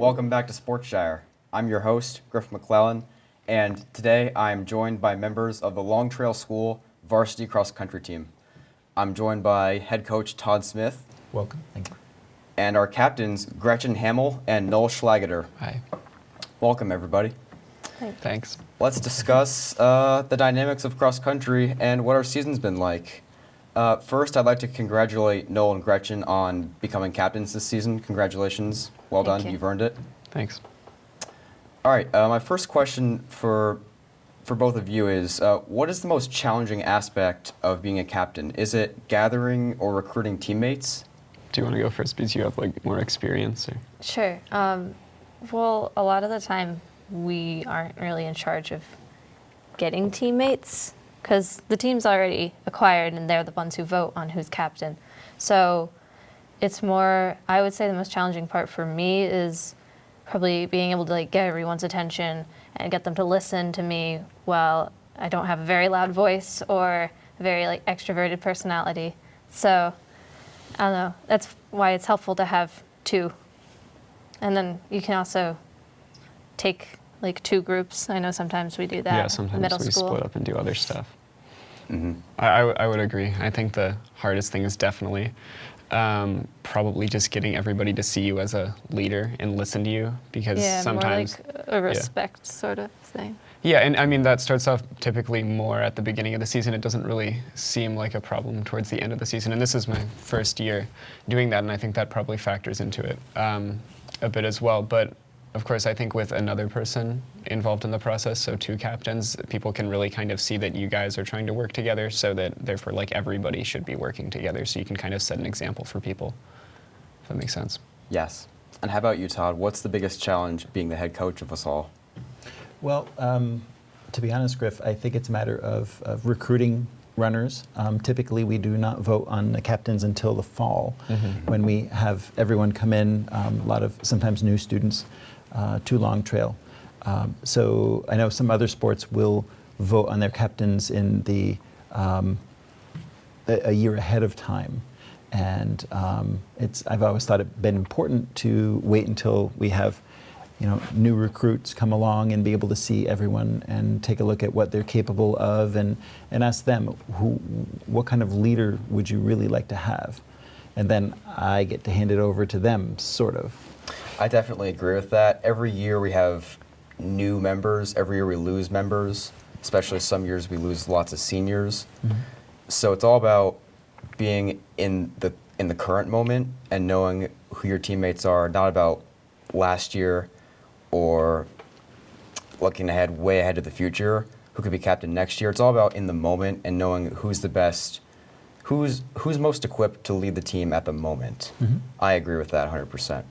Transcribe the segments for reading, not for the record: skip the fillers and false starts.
welcome back to Sportshire. I'm your host, Griff McClellan, and today I'm joined by members of the Long Trail School Varsity Cross Country team. I'm joined by head coach Todd Smith. Welcome. Thank you. And our captains, Gretchen Hamill and Noel Schlageter. Hi. Welcome, everybody. Thanks. Let's discuss the dynamics of cross country and what our season's been like. First, I'd like to congratulate Noel and Gretchen on becoming captains this season. Congratulations. Well done. Thank you. You've earned it. Thanks. All right. My first question for both of you is, what is the most challenging aspect of being a captain? Is it gathering or recruiting teammates? Do you want to go first because you have more experience? Or? Sure. Well, a lot of the time we aren't really in charge of getting teammates because the team's already acquired and they're the ones who vote on who's captain. So it's more, I would say the most challenging part for me is probably being able to get everyone's attention and get them to listen to me while I don't have a very loud voice or a very extroverted personality. So I don't know. That's why it's helpful to have two. And then you can also take two groups. I know sometimes we do that. Yeah, sometimes middle we school. split up and do other stuff. Mm-hmm. I would agree. I think the hardest thing is definitely probably just getting everybody to see you as a leader and listen to you, because sometimes more like a respect sort of thing. Yeah, and I mean that starts off typically more at the beginning of the season. It doesn't really seem like a problem towards the end of the season. And this is my first year doing that, and I think that probably factors into it a bit as well. But of course, I think with another person involved in the process, so two captains, people can really kind of see that you guys are trying to work together, so that therefore everybody should be working together, so you can kind of set an example for people, if that makes sense. Yes. And how about you, Todd? What's the biggest challenge being the head coach of us all? Well, to be honest, Griff, I think it's a matter of recruiting runners. Typically, we do not vote on the captains until the fall, when we have everyone come in, a lot of sometimes new students to Long Trail. So I know some other sports will vote on their captains in a year ahead of time. And I've always thought it been important to wait until we have new recruits come along and be able to see everyone and take a look at what they're capable of and ask them, what kind of leader would you really like to have? And then I get to hand it over to them, sort of. I definitely agree with that. Every year we have new members. Every year we lose members, especially some years we lose lots of seniors. Mm-hmm. So it's all about being in the current moment and knowing who your teammates are, not about last year or looking way ahead to the future, who could be captain next year. It's all about in the moment and knowing who's the best, who's most equipped to lead the team at the moment. Mm-hmm. I agree with that 100%.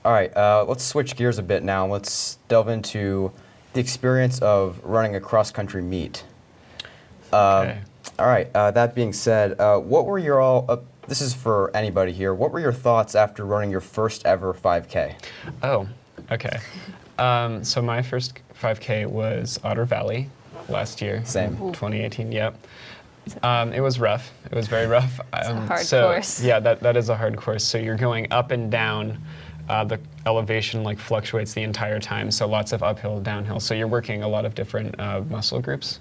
All right, let's switch gears a bit now. Let's delve into the experience of running a cross-country meet. Okay. All right, that being said, what were this is for anybody here, what were your thoughts after running your first ever 5K? Oh, okay. So my first 5K was Otter Valley last year. Same. 2018, yep. It was rough. It was very rough. It's a hard course. Yeah, that is a hard course. So you're going up and down. The elevation fluctuates the entire time, so lots of uphill, downhill. So you're working a lot of different muscle groups,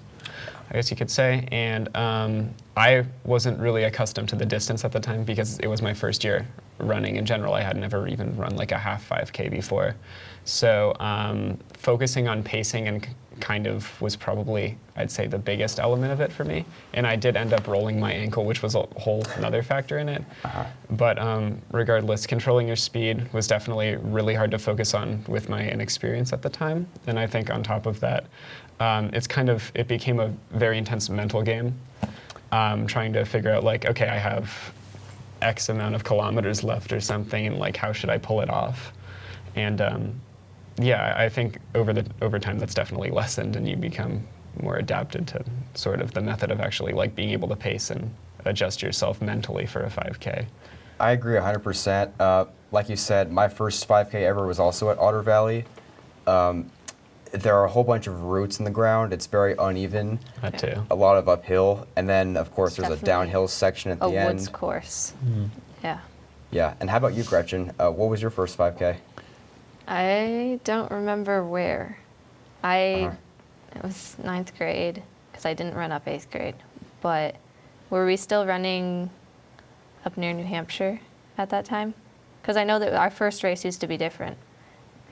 I guess you could say. And I wasn't really accustomed to the distance at the time because it was my first year running in general. I had never even run a half 5K before. So focusing on pacing and kind of was probably, I'd say, the biggest element of it for me. And I did end up rolling my ankle, which was a whole another factor in it. Uh-huh. But regardless, controlling your speed was definitely really hard to focus on with my inexperience at the time. And I think on top of that, it became a very intense mental game, trying to figure out okay, I have X amount of kilometers left or something, and how should I pull it off? And yeah, I think over time that's definitely lessened, and you become more adapted to sort of the method of actually being able to pace and adjust yourself mentally for a 5K. I agree 100%. Like you said, my first 5K ever was also at Otter Valley. There are a whole bunch of roots in the ground. It's very uneven. That too. A lot of uphill. And then, of course, there's a downhill section at the end. A woods course. Mm-hmm. Yeah. Yeah. And how about you, Gretchen? What was your first 5K? I don't remember where. Uh-huh. It was ninth grade because I didn't run up 8th grade. But were we still running up near New Hampshire at that time? Because I know that our first race used to be different,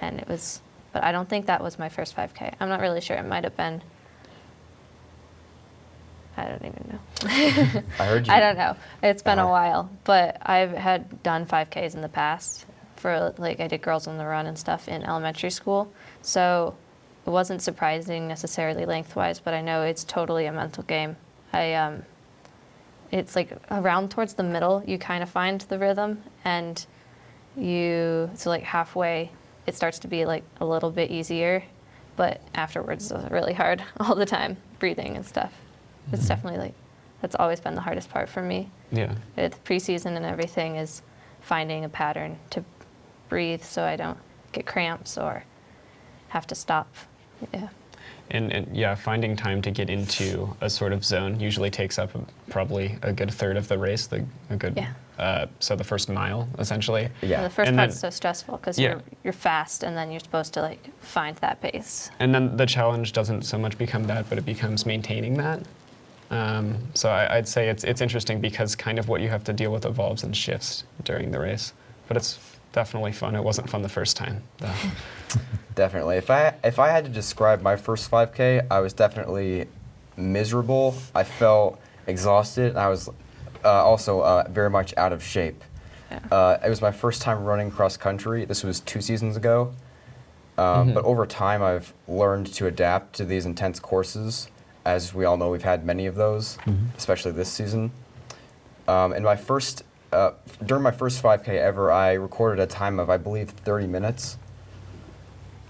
and it was. But I don't think that was my first 5K. I'm not really sure. It might have been. I don't even know. I heard you. I don't know. It's been a Uh-huh. while, but I've had done 5Ks in the past. For like I did Girls on the Run and stuff in elementary school, so it wasn't surprising necessarily lengthwise, but I know it's totally a mental game. It's like around towards the middle, you kind of find the rhythm, and so like halfway, it starts to be like a little bit easier, but afterwards it's really hard all the time, breathing and stuff. It's definitely like, that's always been the hardest part for me. Yeah. With preseason and everything is finding a pattern to breathe so I don't get cramps or have to stop. Yeah. And yeah, finding time to get into a sort of zone usually takes up probably a good third of the race, so the first mile, essentially. Yeah. The first And part's then- so stressful because Yeah. you're fast and then you're supposed to like find that pace. And then the challenge doesn't so much become that, but it becomes maintaining that. So I'd say it's interesting because kind of what you have to deal with evolves and shifts during the race. But it's definitely fun. It wasn't fun the first time, though. Definitely. If I had to describe my first 5K, I was definitely miserable. I felt exhausted. And I was also very much out of shape. Yeah. It was my first time running cross country. This was 2 seasons ago. But over time, I've learned to adapt to these intense courses. As we all know, we've had many of those, especially this season. During my first 5K ever, I recorded a time of, I believe, 30 minutes.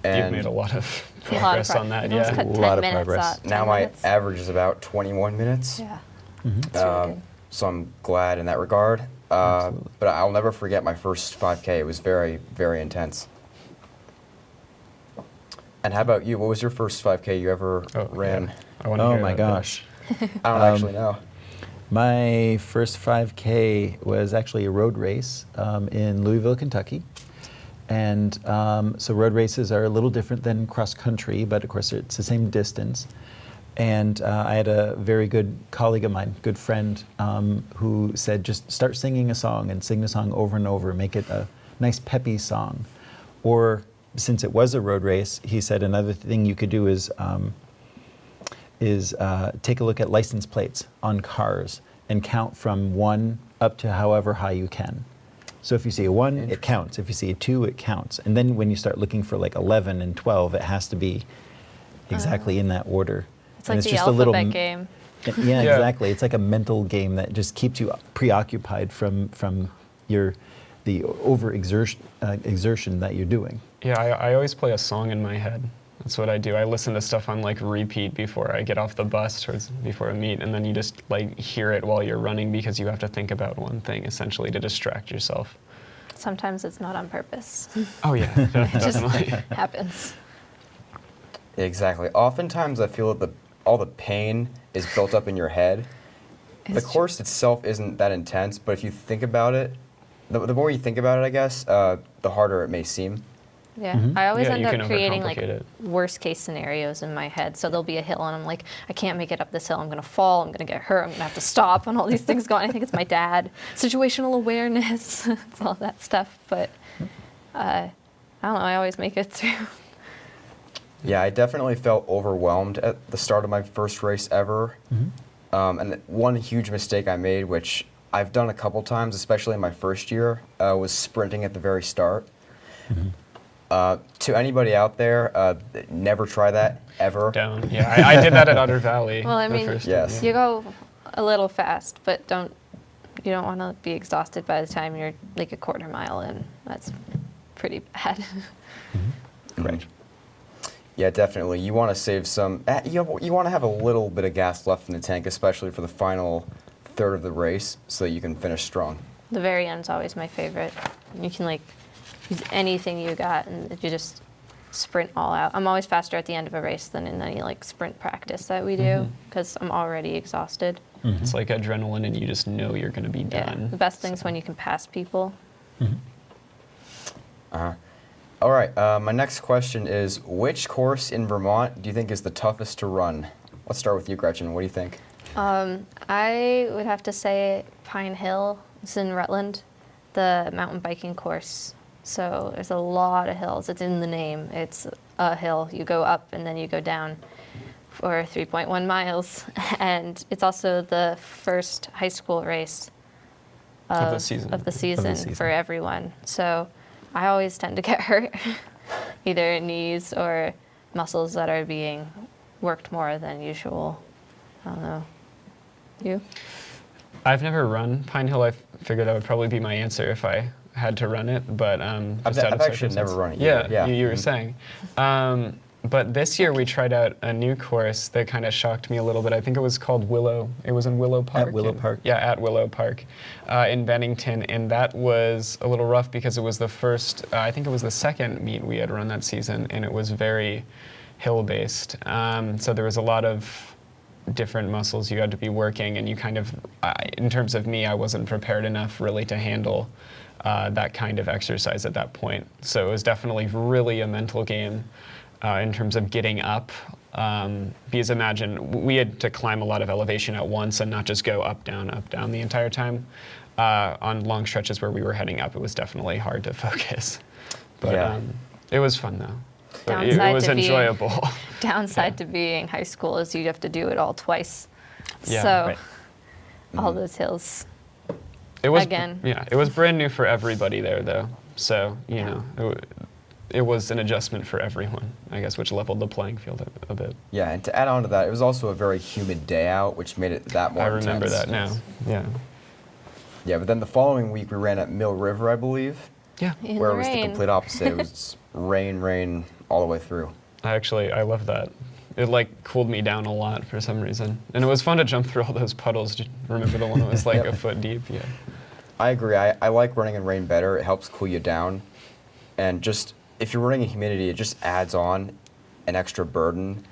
You've And made a lot of A lot of progress on that, You've almost yeah. cut A 10 lot of minutes progress. out, 10 now my minutes. average is about 21 minutes. Yeah. That's really good. So I'm glad in that regard. Absolutely. But I'll never forget my first 5K. It was very, very intense. And how about you? What was your first 5K you ever ran? Yeah. I wanna Oh hear my that, yeah. gosh. I don't actually know. My first 5K was actually a road race in Louisville, Kentucky. And so road races are a little different than cross country, but of course it's the same distance. And I had a very good colleague of mine, good friend, who said, just start singing a song and sing the song over and over, make it a nice peppy song. Or since it was a road race, he said another thing you could do is take a look at license plates on cars and count from 1 up to however high you can. So if you see a 1, it counts. If you see a 2, it counts. And then when you start looking for like 11 and 12, it has to be exactly in that order. It's And like the just a little alphabet game. Yeah, Yeah. exactly. It's like a mental game that just keeps you preoccupied from the exertion that you're doing. Yeah, I always play a song in my head. That's what I do. I listen to stuff on like repeat before I get off the bus or before a meet, and then you just like hear it while you're running because you have to think about one thing essentially to distract yourself. Sometimes it's not on purpose. Oh yeah, It just definitely. happens. Exactly. Oftentimes, I feel that all the pain is built up in your head. The It's course itself isn't that intense, but if you think about it, the more you think about it, I guess, the harder it may seem. Yeah, I always Yeah, end you up can creating like overcomplicate it. worst case scenarios in my head. So there'll be a hill, and I'm like, I can't make it up this hill. I'm gonna fall. I'm gonna get hurt. I'm gonna have to stop. And all these things going. I think it's my dad. Situational awareness. It's all that stuff. But I don't know. I always make it through. Yeah, I definitely felt overwhelmed at the start of my first race ever. And one huge mistake I made, which I've done a couple times, especially in my first year, was sprinting at the very start. To anybody out there, never try that, ever. Down. Yeah, I did that at Otter Valley. Well, I the mean, first Yes. time, You go a little fast, but you don't want to be exhausted by the time you're like a quarter mile in. That's pretty bad. Correct. Yeah, definitely. You want to save some. You want to have a little bit of gas left in the tank, especially for the final third of the race, so that you can finish strong. The very end's always my favorite. You can like use anything you got, and you just sprint all out. I'm always faster at the end of a race than in any like sprint practice that we do because I'm already exhausted. It's like adrenaline, and you just know you're going to be Yeah, done. the best thing's when you can pass people All right, my next question is, which course in Vermont do you think is the toughest to run? Let's start with you, Gretchen. What do you think? I would have to say Pine Hill. It's in Rutland, the mountain biking course. So there's a lot of hills. It's in the name. It's a hill. You go up and then you go down for 3.1 miles. And it's also the first high school race Of the season. of the season season. for everyone. So I always tend to get hurt, either knees or muscles that are being worked more than usual. I don't know. You? I've never run Pine Hill. I figured that would probably be my answer if I had to run it, but I've actually never run it either. Yeah, you were saying. But this year we tried out a new course that kind of shocked me a little bit. I think it was called Willow. It was in Willow Park. At Willow Park. Yeah, at Willow Park in Bennington. And that was a little rough because it was the first, I think it was the second meet we had run that season, and it was very hill-based. So there was a lot of different muscles you had to be working, and you kind of, in terms of me, I wasn't prepared enough really to handle that kind of exercise at that point. So it was definitely really a mental game in terms of getting up. Because imagine, we had to climb a lot of elevation at once and not just go up, down the entire time. On long stretches where we were heading up, it was definitely hard to focus. But it was fun though. It was enjoyable. Downside to being high school is you have to do it all twice. Yeah, so right. all those hills. It was Again. Yeah, it was brand new for everybody there though. So, you know, it was an adjustment for everyone, I guess, which leveled the playing field a bit. Yeah, and to add on to that, it was also a very humid day out, which made it that more I remember intense. that now. Yeah. Yeah, but then the following week we ran at Mill River, I believe, Yeah. In where the it was the rain. complete opposite. It was rain all the way through. I love that. It like cooled me down a lot for some reason. And it was fun to jump through all those puddles. Do you remember the one that was like Yep. a foot deep? Yeah. I agree. I like running in rain better. It helps cool you down. And just, if you're running in humidity, it just adds on an extra burden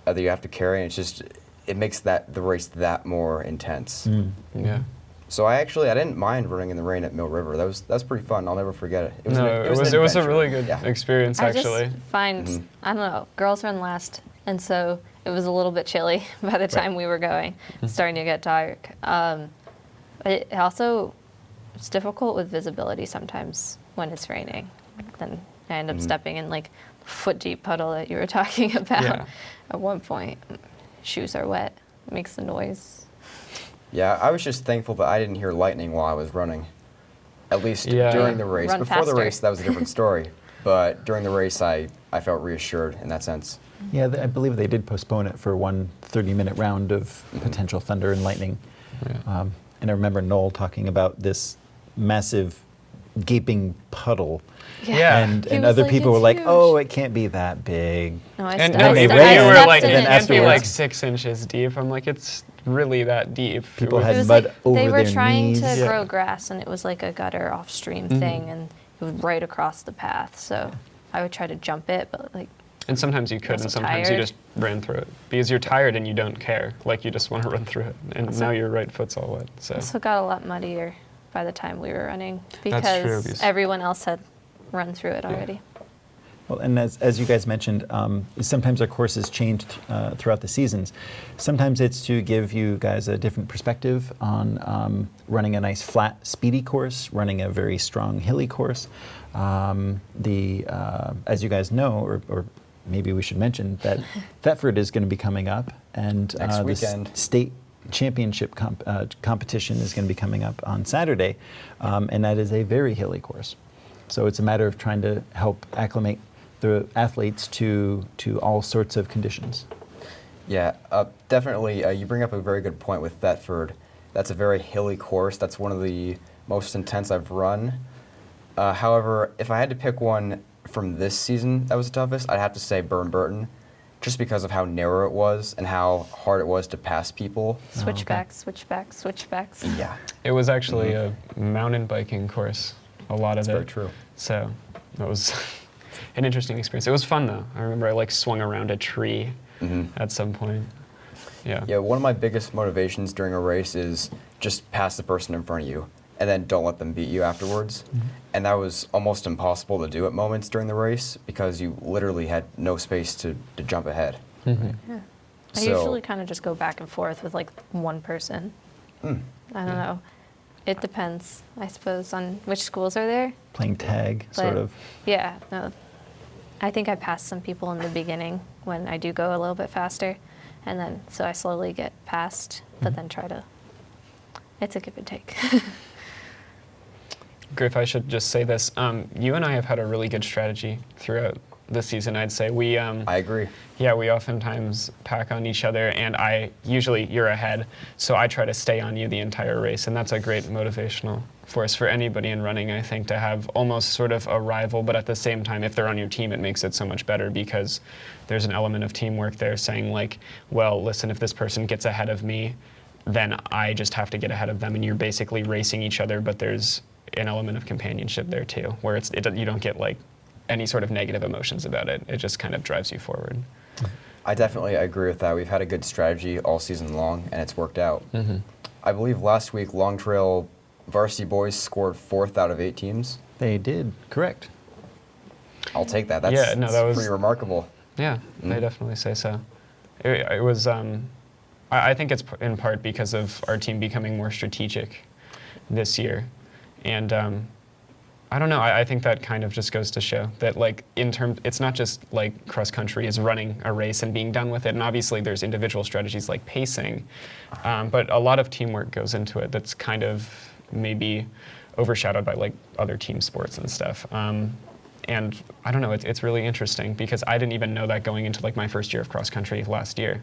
that you have to carry. And it's just, it makes the race that more intense. Yeah. So I didn't mind running in the rain at Mill River. That's pretty fun. I'll never forget it. It was a really good experience I actually. just find, I don't know, girls run last, and so it was a little bit chilly by the time we were going. It's starting to get dark. It also, it's difficult with visibility sometimes when it's raining. Then I end up stepping in like foot deep puddle that you were talking about Yeah. at one point. Shoes are wet. It makes the noise. Yeah, I was just thankful that I didn't hear lightning while I was running. At least Yeah. during the race. Run Before the faster. race, that was a different story. But during the race, I felt reassured in that sense. Yeah, I believe they did postpone it for one 30-minute round of potential thunder and lightning. Yeah. And I remember Noel talking about this massive gaping puddle. Yeah. And He was other like, people were "It's like, huge." oh, it can't be that big. No, I And st- no, I they st- you ran, I were stepped like, in it then it. can't be like afterwards- 6 inches deep. I'm like, it's really that deep. People It had It was mud like over they were their trying knees. to Yeah. grow grass, and it was like a gutter off stream thing, and it was right across the path. So I would try to jump it, but like And sometimes you could, and Also sometimes you tired. just ran through it because you're tired and you don't care. Like you just want to run through it, and now your right foot's all wet. So also got a lot muddier by the time we were running That's true, because because- everyone else had run through it already. Well, and as you guys mentioned, sometimes our courses change throughout the seasons. Sometimes it's to give you guys a different perspective on running a nice flat, speedy course, running a very strong, hilly course. As you guys know, or maybe we should mention that Thetford is going to be coming up, and Next the weekend. state championship competition is going to be coming up on Saturday, and that is a very hilly course. So it's a matter of trying to help acclimate the athletes to all sorts of conditions. Yeah, definitely. You bring up a very good point with Thetford. That's a very hilly course. That's one of the most intense I've run. However, if I had to pick one from this season that was the toughest, I'd have to say Burton, just because of how narrow it was and how hard it was to pass people. Switchbacks, switchbacks, switchbacks. Yeah, it was actually a mountain biking course. A lot of that's it. very true. So that was an interesting experience. It was fun though. I remember I like swung around a tree at some point. Yeah. Yeah, one of my biggest motivations during a race is just pass the person in front of you. and then don't let them beat you afterwards. And that was almost impossible to do at moments during the race because you literally had no space to jump ahead. Yeah. I So- usually kind of just go back and forth with like one person. I don't know. It depends, I suppose, on which schools are there. Playing tag, But sort of. Yeah, no. I think I pass some people in the beginning when I do go a little bit faster. And then, so I slowly get past, but then try to, it's a give and take. Griff, I should just say this. You and I have had a really good strategy throughout the season, I'd say. I agree. Yeah, we oftentimes pack on each other, and usually you're ahead, so I try to stay on you the entire race, and that's a great motivational force for anybody in running, I think, to have almost sort of a rival, but at the same time, if they're on your team, it makes it so much better because there's an element of teamwork there saying like, well, listen, if this person gets ahead of me, then I just have to get ahead of them, and you're basically racing each other, but there's an element of companionship there too, where you don't get like any sort of negative emotions about it. It just kind of drives you forward. I definitely agree with that. We've had a good strategy all season long, and it's worked out. I believe last week, Long Trail varsity boys scored 4th out of 8 teams. They did, correct. I'll take that. That's, Yeah, no, that that's was- pretty remarkable. Yeah, I definitely say so. It was, I think it's in part because of our team becoming more strategic this year. And I don't know, I think that kind of just goes to show that like it's not just like cross country is running a race and being done with it. And obviously there's individual strategies like pacing, but a lot of teamwork goes into it that's kind of maybe overshadowed by like other team sports and stuff. And I don't know, it's really interesting because I didn't even know that going into like my first year of cross country last year.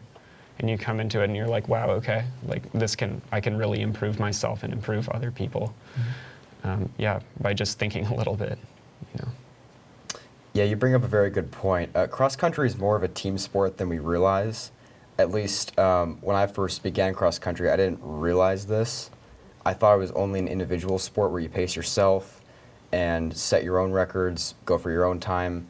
And you come into it and you're like, wow, okay, like I can really improve myself and improve other people. Yeah, by just thinking a little bit, you know. Yeah, you bring up a very good point. Cross country is more of a team sport than we realize. At least when I first began cross country, I didn't realize this. I thought it was only an individual sport where you pace yourself and set your own records, go for your own time.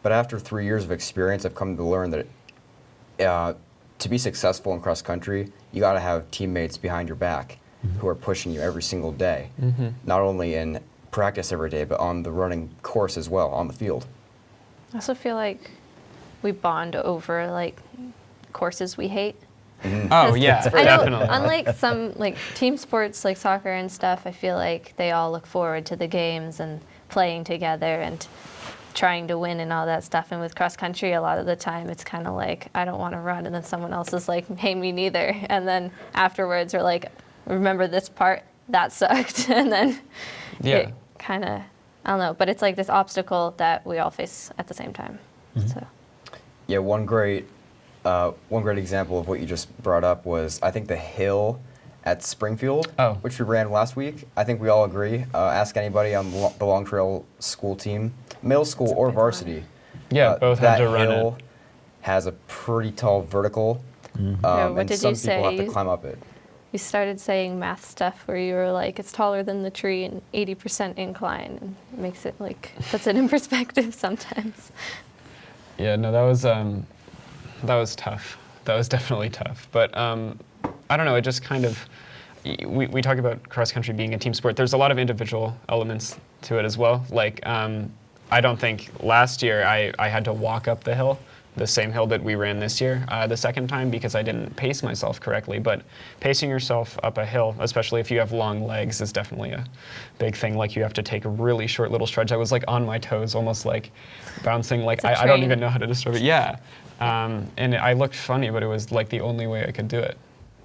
But after 3 years of experience, I've come to learn that to be successful in cross country, you got to have teammates behind your back who are pushing you every single day, not only in practice every day, but on the running course as well, on the field. I also feel like we bond over like courses we hate. Oh yeah, I know, definitely. unlike some like team sports like soccer and stuff, I feel like they all look forward to the games and playing together and trying to win and all that stuff. And with cross country, a lot of the time it's kind of like, I don't want to run. And then someone else is like, hey, me neither. And then afterwards we're like, remember this part? That sucked. And then it kind of, I don't know, but it's like this obstacle that we all face at the same time. So Yeah, one great example of what you just brought up was, I think, the hill at Springfield, which we ran last week. I think we all agree. Ask anybody on the Long Trail school team, middle school or varsity. Yeah, both have to run That it. hill has a pretty tall vertical, what and did some you people have say? to climb up it. you started saying math stuff where you were like, it's taller than the tree and 80% incline, and it makes it like, puts it in perspective sometimes. Yeah, no, that was tough. That was definitely tough. But I don't know, it just kind of, we talk about cross country being a team sport. There's a lot of individual elements to it as well. Like, I don't think last year I had to walk up the hill, the same hill that we ran this year, the second time, because I didn't pace myself correctly. But pacing yourself up a hill, especially if you have long legs, is definitely a big thing. Like, you have to take a really short little stretch. I was like on my toes, almost like bouncing, like I don't even know how to describe it. Yeah. And I looked funny, but it was like the only way I could do it.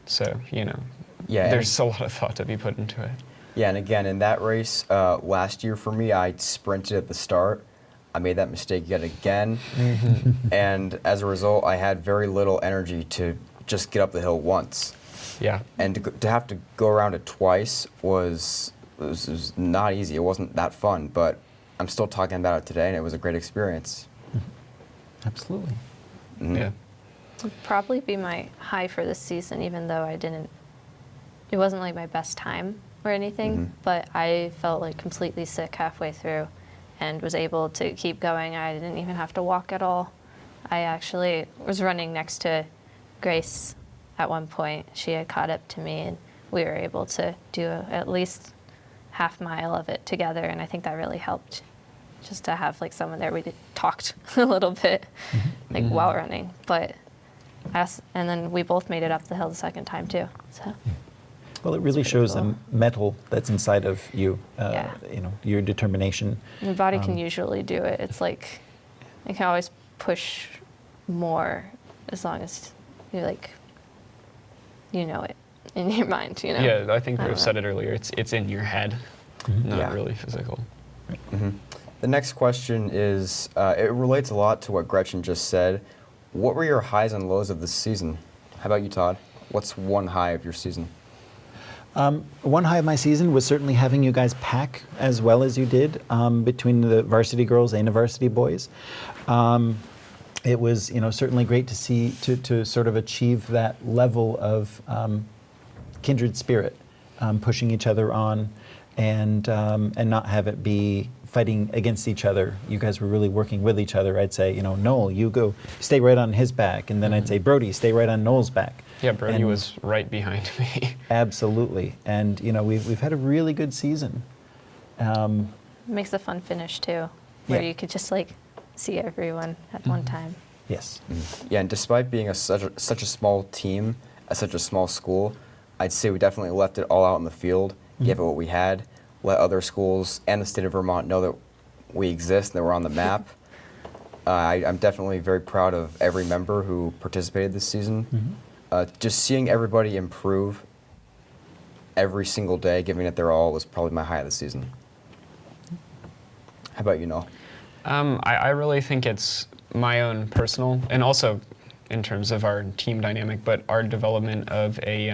So, you know, there's a lot of thought to be put into it. Yeah, and again, in that race last year for me, I sprinted at the start. I made that mistake yet again. And as a result, I had very little energy to just get up the hill once. Yeah. And to have to go around it twice was not easy. It wasn't that fun, but I'm still talking about it today, and it was a great experience. Absolutely. Yeah. It'd probably be my high for this season, even though it wasn't like my best time or anything, but I felt like completely sick halfway through and was able to keep going. I didn't even have to walk at all. I actually was running next to Grace at one point. She had caught up to me, and we were able to do at least half mile of it together, and I think that really helped. Just to have like someone there, we talked a little bit, like while running, but and then we both made it up the hill the second time too. So. Well, it really pretty shows cool. the metal that's inside of you, Yeah. you know, your determination. Your body can usually do it. It's like you can always push more as long as you like, you know it in your mind. You know. Yeah, I think I don't Griff said it earlier. It's in your head, not Yeah. really physical. The next question is, it relates a lot to what Gretchen just said. What were your highs and lows of this season? How about you, Todd? What's one high of your season? One high of my season was certainly having you guys pack as well as you did between the varsity girls and the varsity boys. It was, you know, certainly great to see to sort of achieve that level of kindred spirit, pushing each other on, and not have it be fighting against each other. You guys were really working with each other. I'd say, you know, Noel, you go stay right on his back, and then I'd say, Brody, stay right on Noel's back. Yeah, Brody And- was right behind me. Absolutely, and you know, we've had a really good season. It makes a fun finish too, where Yeah. you could just like see everyone at one time. Yes. Yeah, and despite being such a small team at such a small school, I'd say we definitely left it all out in the field, gave it what we had, let other schools and the state of Vermont know that we exist and that we're on the map. I'm definitely very proud of every member who participated this season. Just seeing everybody improve every single day, giving it their all, was probably my high of the season. How about you, Noel? I really think it's my own personal, and also in terms of our team dynamic, but our development of a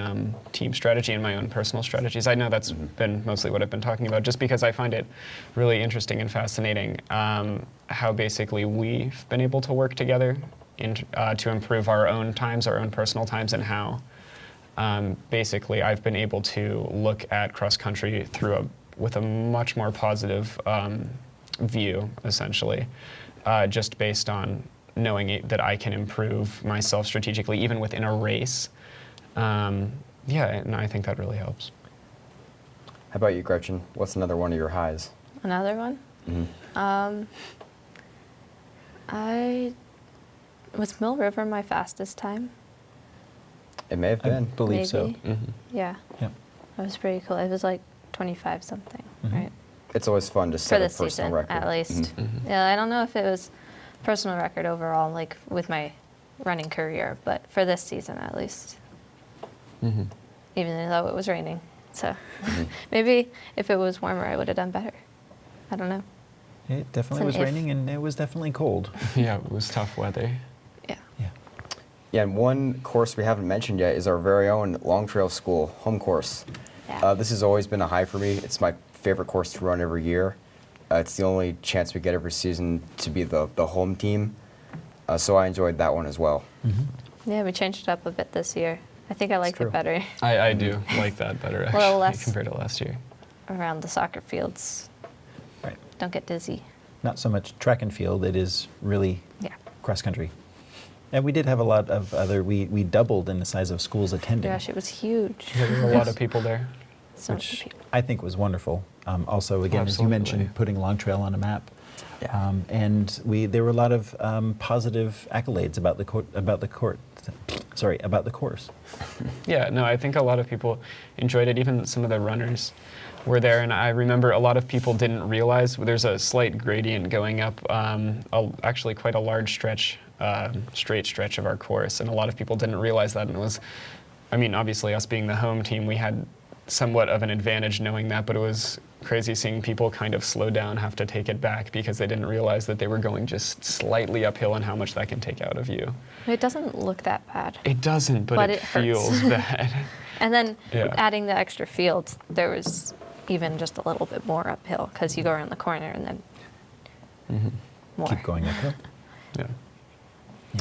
team strategy and my own personal strategies. I know that's been mostly what I've been talking about, just because I find it really interesting and fascinating how basically we've been able to work together to improve our own times, our own personal times, and how basically I've been able to look at cross country with a much more positive view, essentially, just based on knowing that I can improve myself strategically, even within a race. Yeah, and I think that really helps. How about you, Gretchen? What's another one of your highs? Another one. Was Mill River my fastest time? It may have I been. believe so. Maybe. Yeah, Yeah. that was pretty cool. It was like 25 something, right? It's always fun to For set a this personal season, record. at least. Yeah, I don't know if it was personal record overall, like with my running career, but for this season at least. Even though it was raining, so maybe if it was warmer, I would have done better. I don't know. It definitely It's was an if. raining, and it was definitely cold. Yeah, it was tough weather. Yeah. Yeah. Yeah, and one course we haven't mentioned yet is our very own Long Trail School home course. Yeah. This has always been a high for me. It's my favorite course to run every year. It's the only chance we get every season to be the home team. So I enjoyed that one as well. Yeah, we changed it up a bit this year. I think I liked true. it better. I do like that better, A actually, little less. compared to last year. Around the soccer fields. Right. Don't get dizzy. Not so much track and field. It is really Yeah. cross country. And we did have a lot of we doubled in the size of schools attending, Gosh, it was huge. Yeah, there were a lot of people there. So many which people. I think was wonderful. Also, again, as you Absolutely. mentioned, putting Long Trail on a map. Yeah. And there were a lot of positive accolades about the course. Yeah, no, I think a lot of people enjoyed it. Even some of the runners were there, and I remember a lot of people didn't realize there's a slight gradient going up, actually quite a large stretch, straight stretch of our course, and a lot of people didn't realize that. And it was, I mean, obviously us being the home team, we had somewhat of an advantage knowing that, but it was crazy seeing people kind of slow down, have to take it back because they didn't realize that they were going just slightly uphill and how much that can take out of you. It doesn't look that bad. It doesn't, but it hurts. feels bad. And then Yeah. adding the extra fields, there was even just a little bit more uphill because you go around the corner and then more. Keep going uphill. Yeah. Yeah.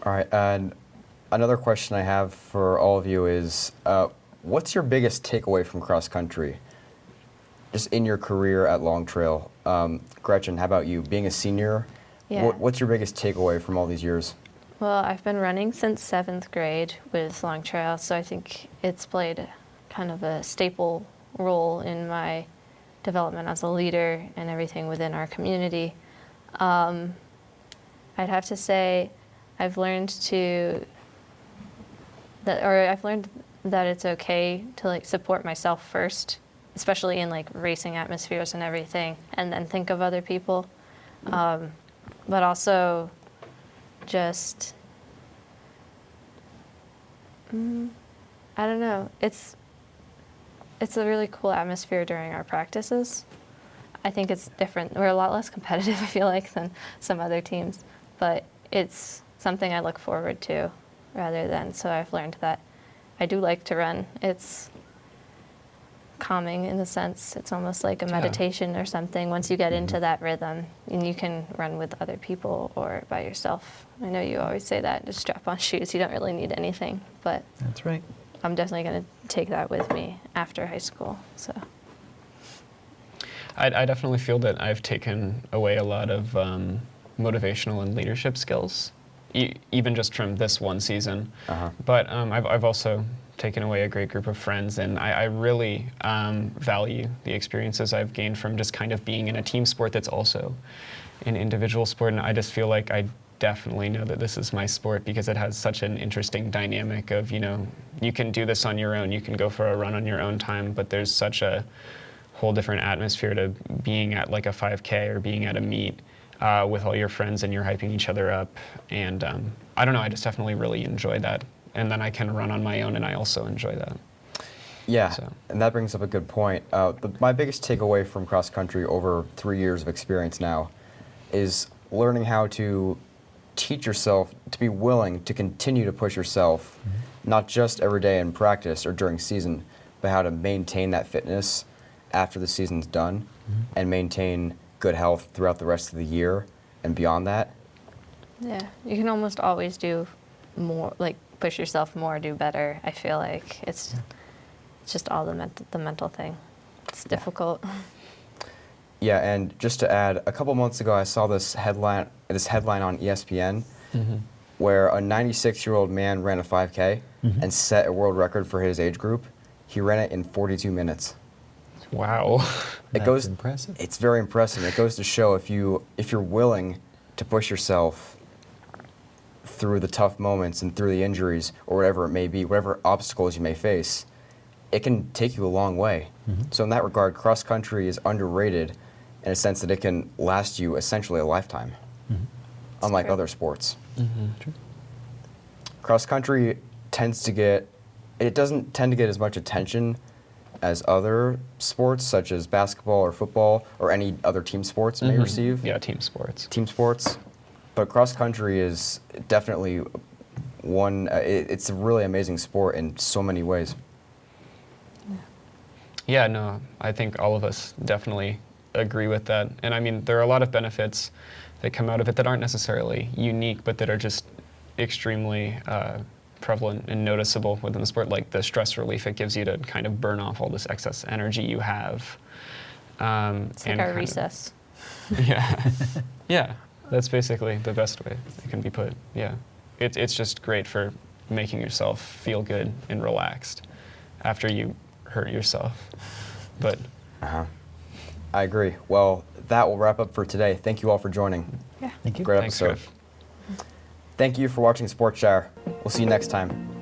All right, and another question I have for all of you is, what's your biggest takeaway from cross country, just in your career at Long Trail? Gretchen, how about you? Being a senior, Yeah. what's your biggest takeaway from all these years? Well, I've been running since 7th grade with Long Trail, so I think it's played kind of a staple role in my development as a leader and everything within our community. I'd have to say I've learned that it's okay to like support myself first, especially in like racing atmospheres and everything, and then think of other people. But also just, I don't know, it's a really cool atmosphere during our practices. I think it's different. We're a lot less competitive, I feel like, than some other teams, but it's something I look forward to rather than, so I've learned that I do like to run. It's calming in the sense, it's almost like a meditation or something. Once you get into that rhythm, and you can run with other people or by yourself. I know you always say that, just strap on shoes, you don't really need anything, but That's right. I'm definitely going to take that with me after high school. So I definitely feel that I've taken away a lot of motivational and leadership skills, even just from this one season. But I've also taken away a great group of friends, and I really value the experiences I've gained from just kind of being in a team sport that's also an individual sport. And I just feel like I definitely know that this is my sport because it has such an interesting dynamic of, you can do this on your own, you can go for a run on your own time, but there's such a whole different atmosphere to being at like a 5K or being at a meet with all your friends and you're hyping each other up. And I don't know, I just definitely really enjoy that. And then I can run on my own, and I also enjoy that. Yeah, So. and that brings up a good point. My biggest takeaway from cross country over 3 years of experience now is learning how to teach yourself to be willing to continue to push yourself, not just every day in practice or during season, but how to maintain that fitness after the season's done and maintain good health throughout the rest of the year and beyond that. yeah, you can almost always do more, like push yourself more, do better. I feel like it's just all the mental thing. It's difficult. Yeah, and just to add, a couple months ago I saw this headline on ESPN where a 96-year-old man ran a 5K and set a world record for his age group. He ran it in 42 minutes. Wow. That's impressive. It's very impressive. It goes to show if you're willing to push yourself through the tough moments and through the injuries or whatever it may be, whatever obstacles you may face, it can take you a long way. So in that regard, cross country is underrated in a sense that it can last you essentially a lifetime, unlike true. other sports. True. Cross country doesn't tend to get as much attention as other sports such as basketball or football or any other team sports may receive. Yeah, team sports. Team sports. But cross country is definitely one, it's a really amazing sport in so many ways. Yeah, no, I think all of us definitely agree with that. And I mean, there are a lot of benefits that come out of it that aren't necessarily unique, but that are just extremely prevalent and noticeable within the sport, like the stress relief it gives you to kind of burn off all this excess energy you have. It's like our recess. Yeah. Yeah, that's basically the best way it can be put. Yeah. It's just great for making yourself feel good and relaxed after you hurt yourself. But I agree. Well, that will wrap up for today. Thank you all for joining. Yeah. Thank you. Great thanks, episode. Griff. Thank you for watching Sportshire. We'll see you next time.